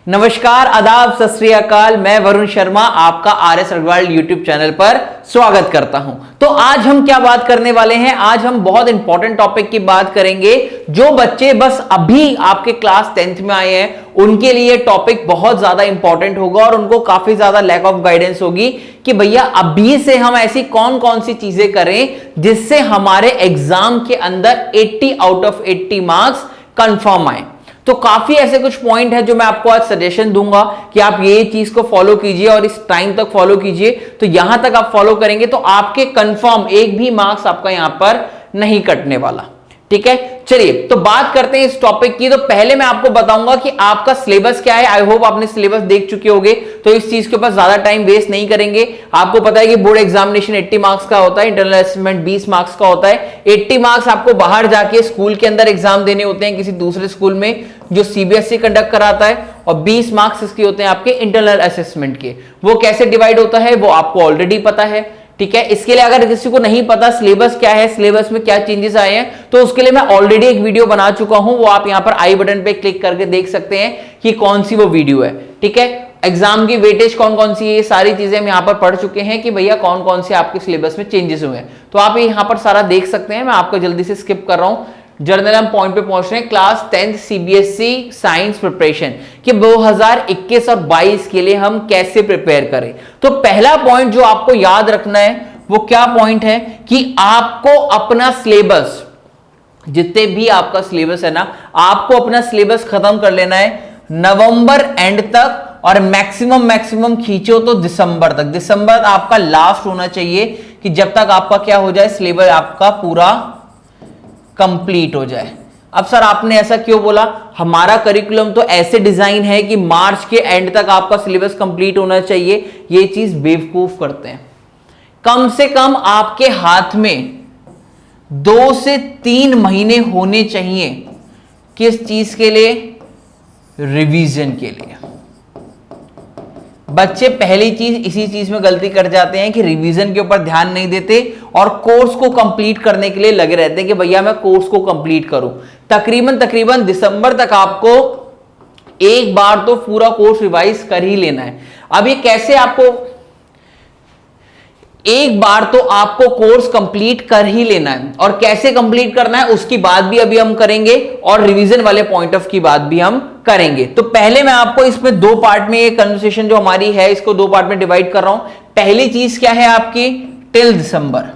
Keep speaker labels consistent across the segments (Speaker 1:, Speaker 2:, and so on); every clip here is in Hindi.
Speaker 1: नमस्कार, आदाब, सत श्री अकाल। मैं वरुण शर्मा आपका आरएस अग्रवाल यूट्यूब चैनल पर स्वागत करता हूं। तो आज हम क्या बात करने वाले हैं? आज हम बहुत इंपॉर्टेंट टॉपिक की बात करेंगे। जो बच्चे बस अभी आपके क्लास 10th में आए हैं उनके लिए टॉपिक बहुत ज्यादा इंपॉर्टेंट होगा और उनको काफी ज्यादा लैक ऑफ गाइडेंस होगी कि भैया अभी से हम ऐसी कौन कौन सी चीजें करें जिससे हमारे एग्जाम के अंदर 80 आउट ऑफ 80 मार्क्स कंफर्म आए। तो काफी ऐसे कुछ पॉइंट है जो मैं आपको आज सजेशन दूंगा कि आप ये चीज को फॉलो कीजिए और इस टाइम तक फॉलो कीजिए। तो यहां तक आप फॉलो करेंगे तो आपके कंफर्म एक भी मार्क्स आपका यहां पर नहीं कटने वाला। ठीक है, चलिए तो बात करते हैं इस टॉपिक की। तो पहले मैं आपको बताऊंगा कि आपका सिलेबस क्या है। आई होप आपने सिलेबस देख चुके होंगे, तो इस चीज के ऊपर ज्यादा टाइम वेस्ट नहीं करेंगे। आपको पता है कि बोर्ड एग्जामिनेशन 80 मार्क्स का होता है, इंटरनल असेसमेंट 20 मार्क्स का होता है। 80 मार्क्स आपको बाहर जाके स्कूल के अंदर एग्जाम देने होते हैं किसी दूसरे स्कूल में जो सीबीएसई कंडक्ट कराता है, और 20 मार्क्स इसके होते हैं आपके इंटरनल असेसमेंट के। वो कैसे डिवाइड होता है वो आपको ऑलरेडी पता है। ठीक है, इसके लिए अगर किसी को नहीं पता सिलेबस क्या है, सिलेबस में क्या चेंजेस आए हैं, तो उसके लिए मैं ऑलरेडी एक वीडियो बना चुका हूं। वो आप यहां पर आई बटन पे क्लिक करके देख सकते हैं कि कौन सी वो वीडियो है। ठीक है, एग्जाम की वेटेज कौन कौन सी है, ये सारी चीजें हम यहां पर पढ़ चुके हैं कि भैया कौन कौन से आपके सिलेबस में चेंजेस हुए हैं। तो आप यहां पर सारा देख सकते हैं। मैं आपको जल्दी से स्किप कर रहा हूं, जर्नल हम पॉइंट पे पहुंच रहे हैं। Class 10th CBSE science preparation कि 2021 और 22 के लिए हम कैसे प्रिपेयर करें। तो पहला पॉइंट जो आपको याद रखना है वो क्या पॉइंट है कि आपको अपना सिलेबस, जितने भी आपका सिलेबस है ना, आपको अपना सिलेबस खत्म कर लेना है नवंबर एंड तक, और मैक्सिमम खींचो तो दिसंबर तक। दिसंबर आपका लास्ट होना चाहिए कि जब तक आपका क्या हो जाए, सिलेबस आपका पूरा कंप्लीट हो जाए। अब सर आपने ऐसा क्यों बोला? हमारा करिकुलम तो ऐसे डिजाइन है कि मार्च के एंड तक आपका सिलेबस कंप्लीट होना चाहिए। ये चीज बेवकूफ करते हैं। कम से कम आपके हाथ में 2 से 3 महीने होने चाहिए। किस चीज के लिए? रिवीजन के लिए। बच्चे पहली चीज इसी चीज में गलती कर जाते हैं कि रिवीजन के ऊपर ध्यान नहीं देते और कोर्स को कंप्लीट करने के लिए लगे रहते हैं कि भैया मैं कोर्स को कंप्लीट करूं। तकरीबन दिसंबर तक आपको एक बार तो पूरा कोर्स रिवाइज कर ही लेना है। अब ये कैसे? आपको एक बार तो आपको कोर्स कंप्लीट कर ही लेना है, और कैसे कंप्लीट करना है उसकी बात भी अभी हम करेंगे, और रिवीजन वाले पॉइंट ऑफ की बात भी हम करेंगे। तो पहले मैं आपको इसमें 2 पार्ट में ये कन्वर्सेशन जो हमारी है इसको 2 पार्ट में डिवाइड कर रहा हूं। पहली चीज क्या है आपकी? टिल दिसंबर,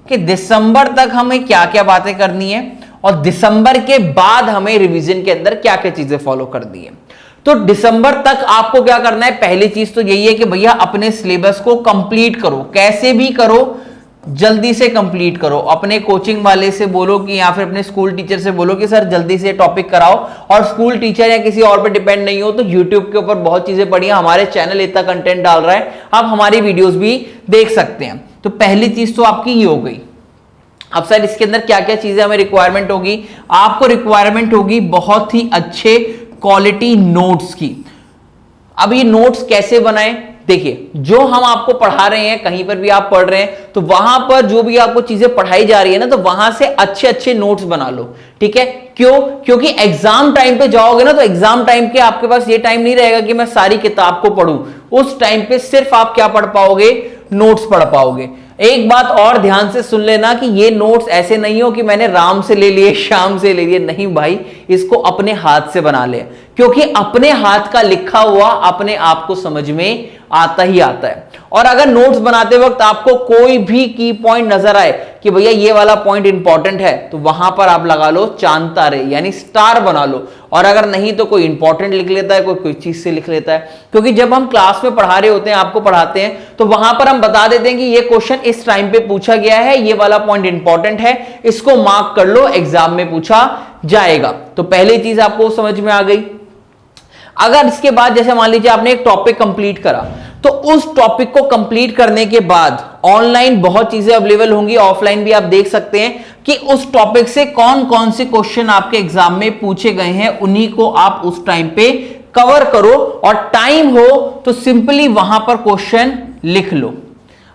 Speaker 1: कि दिसंबर तक हमें क्या क्या बातें करनी है और दिसंबर के बाद हमें रिवीजन के अंदर क्या क्या चीजें फॉलो करनी है। तो दिसंबर तक आपको क्या करना है? पहली चीज तो यही है कि भैया अपने सिलेबस को कंप्लीट करो, कैसे भी करो, जल्दी से कंप्लीट करो। अपने कोचिंग वाले से बोलो कि या फिर अपने स्कूल टीचर से बोलो कि सर जल्दी से टॉपिक कराओ, और स्कूल टीचर या किसी और पे डिपेंड नहीं हो तो यूट्यूब के ऊपर बहुत चीजें पढ़ी है। हमारे चैनल इतना कंटेंट डाल रहा है, आप हमारी वीडियोस भी देख सकते हैं। तो पहली चीज तो आपकी ये हो गई। अब सर इसके अंदर क्या क्या चीजें हमें रिक्वायरमेंट होगी? आपको रिक्वायरमेंट होगी बहुत ही अच्छे क्वालिटी नोट्स की। अब ये नोट्स कैसे बनाएं? देखिए, जो हम आपको पढ़ा रहे हैं, कहीं पर भी आप पढ़ रहे हैं तो वहां पर जो भी आपको चीजें पढ़ाई जा रही है ना, तो वहां से अच्छे अच्छे नोट्स बना लो। ठीक है, क्यों? क्योंकि एग्जाम टाइम पे जाओगे ना, तो एग्जाम टाइम के आपके पास ये टाइम नहीं रहेगा कि मैं सारी किताब को पढ़ूं। उस टाइम पे सिर्फ आप क्या पढ़ पाओगे? नोट्स पढ़ पाओगे। एक बात और ध्यान से सुन लेना कि ये नोट्स ऐसे नहीं हो कि मैंने राम से ले लिए, श्याम से ले लिए। नहीं भाई, इसको अपने हाथ से बना ले, क्योंकि अपने हाथ का लिखा हुआ अपने आप को समझ में आता ही आता है। और अगर नोट्स बनाते वक्त आपको कोई भी की पॉइंट नजर आए कि भैया ये वाला पॉइंट इंपॉर्टेंट है, तो वहां पर आप लगा लो चांद तारे, यानी स्टार बना लो। और अगर नहीं तो कोई इंपॉर्टेंट लिख लेता है, कोई चीज से लिख लेता है। क्योंकि जब हम क्लास में पढ़ा रहे होते हैं, आपको पढ़ाते हैं, तो वहां पर हम बता देते हैं कि ये क्वेश्चन इस टाइम पे पूछा गया है, ये वाला पॉइंट इंपॉर्टेंट है, इसको मार्क कर लो, एग्जाम में पूछा जाएगा। तो पहली चीज आपको समझ में आ गई। अगर इसके बाद जैसे मान लीजिए आपने एक टॉपिक कंप्लीट करा, तो उस टॉपिक को कंप्लीट करने के बाद ऑनलाइन बहुत चीजें अवेलेबल होंगी, ऑफलाइन भी आप देख सकते हैं कि उस टॉपिक से कौन कौन से क्वेश्चन आपके एग्जाम में पूछे गए हैं, उन्हीं को आप उस टाइम पे कवर करो। और टाइम हो तो सिंपली वहां पर क्वेश्चन लिख लो।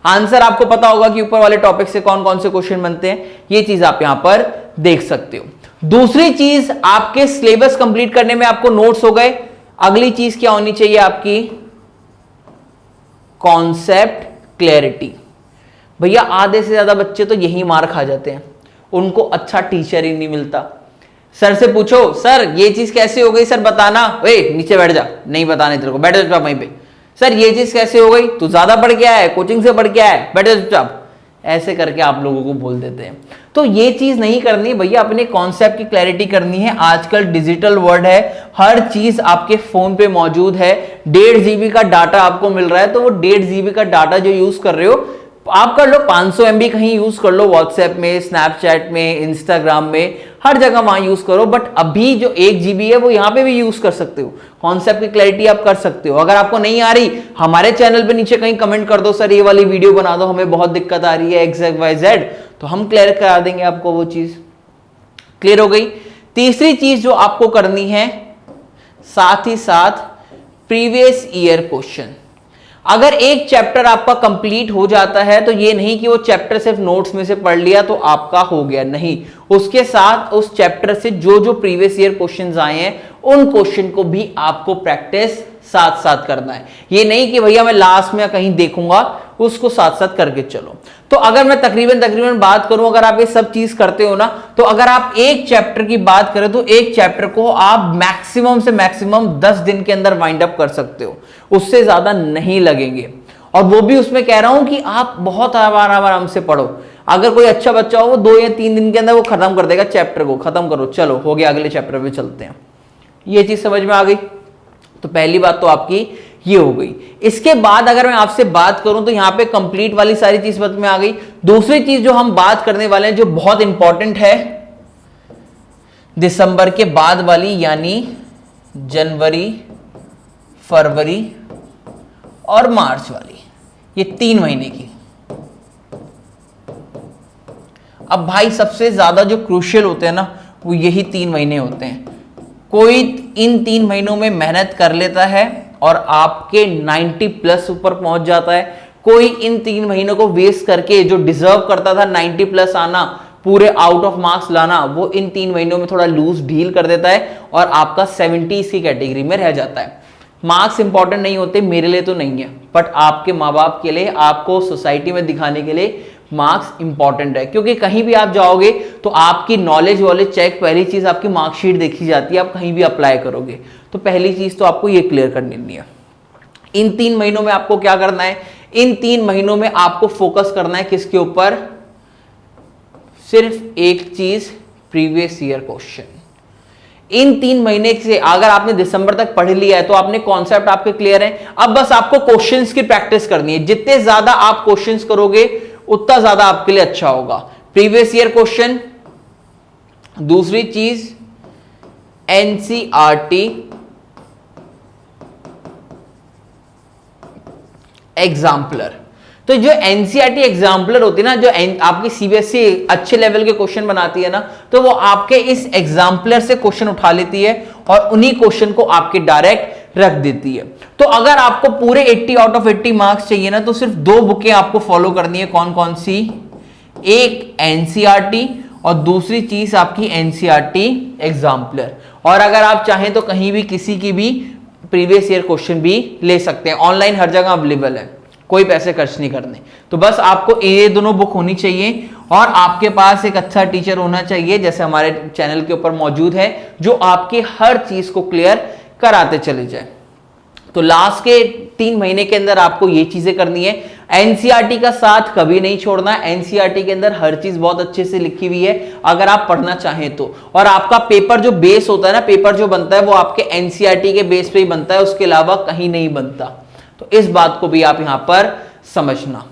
Speaker 1: आंसर आपको पता होगा कि ऊपर वाले टॉपिक से कौन कौन से क्वेश्चन बनते हैं, ये चीज आप यहां पर देख सकते हो। दूसरी चीज, आपके सिलेबस कंप्लीट करने में आपको नोट्स हो गए, अगली चीज क्या होनी चाहिए आपकी, कॉन्सेप्ट क्लैरिटी। भैया आधे से ज्यादा बच्चे तो यही मार खा जाते हैं, उनको अच्छा टीचर ही नहीं मिलता। सर से पूछो, सर ये चीज कैसे हो गई, सर बताना, वे नीचे बैठ जा, नहीं बताने तेरे को, बैठ जा चुपचाप वहीं पे। सर ये चीज कैसे हो गई, तू ज्यादा पढ़ के आया है, कोचिंग से पढ़ के आया है, बैठ जा चुपचाप। ऐसे करके आप लोगों को बोल देते हैं। तो ये चीज नहीं करनी भैया, अपने कॉन्सेप्ट की क्लैरिटी करनी है। आजकल डिजिटल वर्ल्ड है, हर चीज आपके फोन पे मौजूद है। 1.5 GB का डाटा आपको मिल रहा है, तो वो 1.5 GB का डाटा जो यूज कर रहे हो आप कर लो, 500 MB कहीं यूज कर लो, व्हाट्सएप में, स्नैपचैट में, इंस्टाग्राम में, हर जगह वहां यूज करो। बट अभी जो 1 GB है वो यहां पे भी यूज कर सकते हो, कॉन्सेप्ट की क्लैरिटी आप कर सकते हो। अगर आपको नहीं आ रही, हमारे चैनल पे नीचे कहीं कमेंट कर दो, सर ये वाली वीडियो बना दो, हमें बहुत दिक्कत आ रही है XYZ, तो हम क्लियर करा देंगे आपको वो चीज। क्लियर हो गई। तीसरी चीज जो आपको करनी है, साथ ही साथ प्रीवियस ईयर क्वेश्चन। अगर एक चैप्टर आपका कंप्लीट हो जाता है तो ये नहीं कि वो चैप्टर सिर्फ नोट्स में से पढ़ लिया तो आपका हो गया, नहीं, उसके साथ उस चैप्टर से जो जो प्रीवियस ईयर क्वेश्चंस आए हैं उन क्वेश्चन को भी आपको प्रैक्टिस साथ साथ करना है। ये नहीं कि भैया मैं लास्ट में कहीं देखूंगा, उसको साथ साथ करके चलो। तो अगर मैं तकरीबन बात करूं, अगर आप ये सब चीज करते हो ना, तो अगर आप एक चैप्टर की बात करें तो एक चैप्टर को आप मैक्सिमम से मैक्सिमम 10 दिन के अंदर वाइंड अप कर सकते हो, उससे ज्यादा नहीं लगेंगे। और वो भी उसमें कह रहा हूं कि आप बहुत आराम से पढ़ो। अगर कोई अच्छा बच्चा हो वो 2 या 3 दिन के अंदर वो खत्म कर देगा, चैप्टर को खत्म करो, चलो हो गया, अगले चैप्टर पे चलते हैं। ये चीज समझ में आ गई। तो पहली बात तो आपकी ये हो गई। इसके बाद अगर मैं आपसे बात करूं तो यहां पे कंप्लीट वाली सारी चीज समझ में आ गई। दूसरी चीज जो हम बात करने वाले हैं, जो बहुत इंपॉर्टेंट है, दिसंबर के बाद वाली, यानी जनवरी, फरवरी और मार्च वाली, ये 3 महीने की। अब भाई सबसे ज्यादा जो क्रूशियल होते हैं ना, वो यही 3 महीने होते हैं। कोई इन 3 महीनों में मेहनत कर लेता है और आपके 90+ ऊपर पहुंच जाता है। कोई इन 3 महीनों को वेस्ट करके जो डिजर्व करता था 90+ आना, पूरे आउट ऑफ मार्क्स लाना, वो इन 3 महीनों में थोड़ा लूज ढील कर देता है और आपका 70 की कैटेगरी में रह जाता है। मार्क्स इंपॉर्टेंट नहीं होते, मेरे लिए तो नहीं है, बट आपके माँ बाप के लिए, आपको सोसाइटी में दिखाने के लिए मार्क्स इंपॉर्टेंट है। क्योंकि कहीं भी आप जाओगे तो आपकी नॉलेज वॉलेज चेक, पहली चीज आपकी मार्कशीट देखी जाती है, आप कहीं भी अप्लाई करोगे तो पहली चीज तो आपको ये क्लियर करनी है। इन 3 महीनों में आपको क्या करना है, इन 3 महीनों में आपको फोकस करना है किसके ऊपर, सिर्फ एक चीज, प्रीवियस ईयर क्वेश्चन। इन 3 महीने से अगर आपने दिसंबर तक पढ़ लिया है तो आपने कॉन्सेप्ट आपके क्लियर है। अब बस आपको क्वेश्चंस की प्रैक्टिस करनी है। जितने ज्यादा आप क्वेश्चंस करोगे उतना ज्यादा आपके लिए अच्छा होगा। प्रीवियस ईयर क्वेश्चन, दूसरी चीज एनसीईआरटी एग्जाम्पलर। तो जो एनसीईआरटी एग्जाम्पलर होती है ना, जो आपकी सीबीएसई अच्छे लेवल के क्वेश्चन बनाती है ना, तो वो आपके इस एग्जाम्पलर से क्वेश्चन उठा लेती है और उन्हीं क्वेश्चन को आपके डायरेक्ट रख देती है। तो अगर आपको पूरे 80 आउट ऑफ 80 मार्क्स चाहिए ना, तो सिर्फ 2 बुकें आपको फॉलो करनी है। कौन कौन सी, एक एनसीईआरटी और दूसरी चीज आपकी एनसीईआरटी एग्जाम्पलर। और अगर आप चाहें तो कहीं भी किसी की भी प्रीवियस ईयर क्वेश्चन भी ले सकते हैं, ऑनलाइन हर जगह अवेलेबल है, कोई पैसे खर्च नहीं करने। तो बस आपको ये दोनों बुक होनी चाहिए और आपके पास एक अच्छा टीचर होना चाहिए, जैसे हमारे चैनल के ऊपर मौजूद है, जो आपकी हर चीज को क्लियर कराते चले जाए। तो लास्ट के 3 महीने के अंदर आपको ये चीजें करनी है। एनसीईआरटी का साथ कभी नहीं छोड़ना। एनसीईआरटी के अंदर हर चीज बहुत अच्छे से लिखी हुई है अगर आप पढ़ना चाहें तो। और आपका पेपर जो बेस होता है ना, पेपर जो बनता है वो आपके एनसीईआरटी के बेस पे ही बनता है, उसके अलावा कहीं नहीं बनता। तो इस बात को भी आप यहां पर समझना।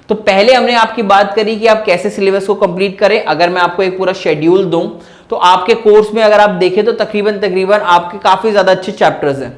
Speaker 1: तो पहले हमने आपकी बात करी कि आप कैसे सिलेबस को कंप्लीट करें। अगर मैं आपको एक पूरा शेड्यूल दूं तो आपके कोर्स में अगर आप देखें तो तकरीबन आपके काफी ज्यादा अच्छे चैप्टर्स हैं।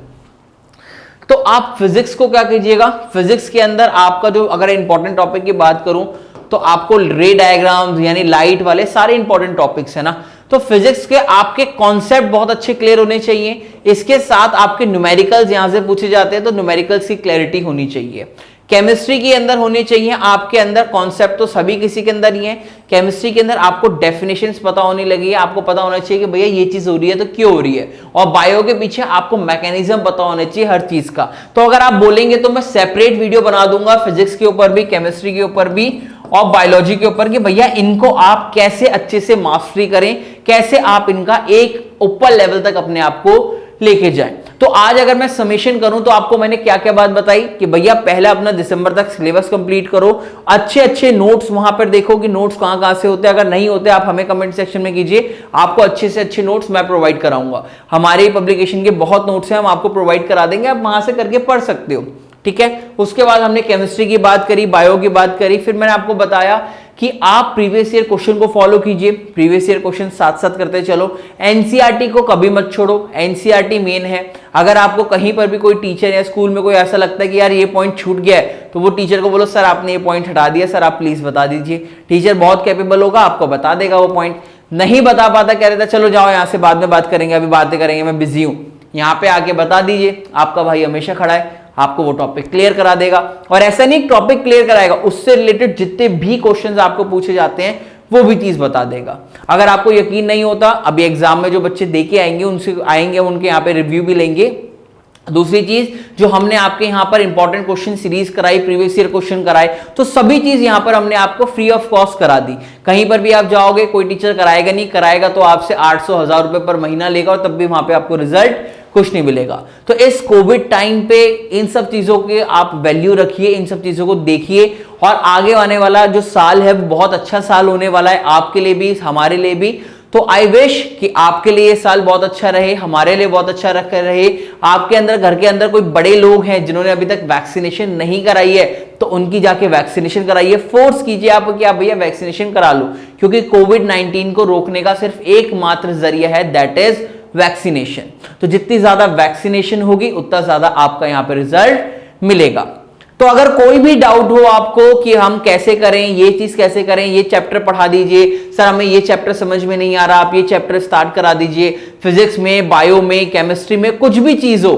Speaker 1: तो आप फिजिक्स को क्या कीजिएगा, फिजिक्स के अंदर आपका जो, अगर इंपॉर्टेंट टॉपिक की बात करूं तो आपको रे डायग्राम्स यानी लाइट वाले सारे इंपॉर्टेंट टॉपिक्स है ना, तो फिजिक्स के आपके कॉन्सेप्ट बहुत अच्छे क्लियर होने चाहिए। इसके साथ आपके न्यूमेरिकल्स यहां से पूछे जाते हैं तो न्यूमेरिकल्स की क्लैरिटी होनी चाहिए। केमिस्ट्री के अंदर होने चाहिए आपके अंदर कॉन्सेप्ट, तो सभी किसी के अंदर ही है। केमिस्ट्री के अंदर आपको डेफिनेशंस पता होने लगी है, आपको पता होना चाहिए कि भैया ये चीज हो रही है तो क्यों हो रही है, और बायो के पीछे आपको मैकेनिज्म पता होना चाहिए हर चीज का। तो अगर आप बोलेंगे तो मैं सेपरेट वीडियो बना दूंगा फिजिक्स के ऊपर भी, केमिस्ट्री के ऊपर भी और बायोलॉजी के ऊपर कि भैया इनको आप कैसे अच्छे से मास्टरी करें, कैसे आप इनका एक ऊपर लेवल तक अपने आप को लेके जाएं। तो आज अगर मैं समेशन करूं तो आपको मैंने क्या क्या बात बताई कि भैया पहला अपना दिसंबर तक सिलेबस कंप्लीट करो, अच्छे अच्छे नोट्स वहां पर देखो कि नोट्स कहां से होते हैं, अगर नहीं होते आप हमें कमेंट सेक्शन में कीजिए, आपको अच्छे से अच्छे नोट्स मैं प्रोवाइड कराऊंगा। हमारे पब्लिकेशन के बहुत नोट्स हैं, हम आपको प्रोवाइड करा देंगे, आप वहां से करके पढ़ सकते हो, ठीक है। उसके बाद हमने केमिस्ट्री की बात करी, बायो की बात करी, फिर मैंने आपको बताया कि आप प्रीवियस ईयर क्वेश्चन को फॉलो कीजिए, प्रीवियस ईयर क्वेश्चन साथ साथ करते चलो, एनसीईआरटी को कभी मत छोड़ो, एनसीईआरटी मेन है। अगर आपको कहीं पर भी कोई टीचर या स्कूल में कोई ऐसा लगता है कि यार ये पॉइंट छूट गया है, तो वो टीचर को बोलो सर आपने ये पॉइंट हटा दिया, सर आप प्लीज बता दीजिए। टीचर बहुत कैपेबल होगा, आपको बता देगा वो पॉइंट। नहीं बता पाता, कह रहा था चलो जाओ यहाँ से बाद में बात करेंगे, अभी बातें करेंगे, मैं बिजी हूं, यहाँ पे आके बता दीजिए, आपका भाई हमेशा खड़ा है, आपको वो टॉपिक क्लियर करा देगा। और ऐसा नहीं टॉपिक क्लियर कराएगा, उससे रिलेटेड जितने भी क्वेश्चंस आपको पूछे जाते हैं वो भी चीज बता देगा। अगर आपको यकीन नहीं होता, अभी एग्जाम में जो बच्चे देके आएंगे उनसे आएंगे, उनके यहाँ पे रिव्यू भी लेंगे। दूसरी चीज जो हमने आपके यहाँ पर इंपॉर्टेंट क्वेश्चन सीरीज कराई, प्रीवियस ईयर क्वेश्चन कराए, तो सभी चीज यहाँ पर हमने आपको फ्री ऑफ कॉस्ट करा दी। कहीं पर भी आप जाओगे कोई टीचर कराएगा नहीं, कराएगा तो आपसे 800-1000 रुपए पर महीना लेगा और तब भी वहां पे आपको रिजल्ट कुछ नहीं मिलेगा। तो इस कोविड टाइम पे इन सब चीजों के आप वैल्यू रखिए, इन सब चीजों को देखिए, और आगे आने वाला जो साल है बहुत अच्छा साल होने वाला है आपके लिए भी, हमारे लिए भी। तो आई विश कि आपके लिए ये साल बहुत अच्छा रहे, हमारे लिए बहुत अच्छा रहे। आपके अंदर, घर के अंदर कोई बड़े लोग हैं जिन्होंने अभी तक वैक्सीनेशन नहीं कराई है, तो उनकी जाके वैक्सीनेशन कराइए, फोर्स कीजिए आप कि आप भैया वैक्सीनेशन करा लो, क्योंकि कोविड-19 को रोकने का सिर्फ एकमात्र जरिया है, दैट इज वैक्सीनेशन। तो जितनी ज्यादा वैक्सीनेशन होगी उतना ज्यादा आपका यहां पर रिजल्ट मिलेगा। तो अगर कोई भी डाउट हो आपको कि हम कैसे करें, ये चीज कैसे करें, ये चैप्टर पढ़ा दीजिए, सर हमें ये चैप्टर समझ में नहीं आ रहा, आप ये चैप्टर स्टार्ट करा दीजिए, फिजिक्स में, बायो में, केमिस्ट्री में, कुछ भी चीज हो,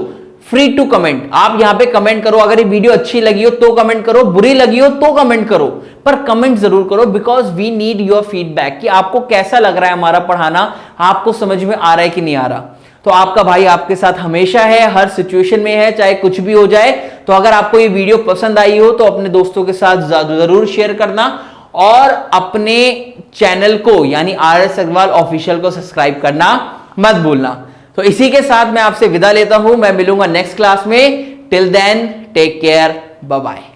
Speaker 1: फ्री टू कमेंट। आप यहां पे कमेंट करो, अगर ये वीडियो अच्छी लगी हो तो कमेंट करो, बुरी लगी हो तो कमेंट करो, पर कमेंट जरूर करो, because we need your feedback कि आपको कैसा लग रहा है हमारा पढ़ाना, आपको समझ में आ रहा है कि नहीं आ रहा। तो आपका भाई आपके साथ हमेशा है, हर सिचुएशन में है, चाहे कुछ भी हो जाए। तो अगर आपको ये वीडियो पसंद आई हो तो अपने दोस्तों के साथ जरूर शेयर करना, और अपने चैनल को यानी RS अग्रवाल ऑफिशियल को सब्सक्राइब करना मत भूलना। तो इसी के साथ मैं आपसे विदा लेता हूं, मैं मिलूंगा नेक्स्ट क्लास में। Till then take care, bye bye.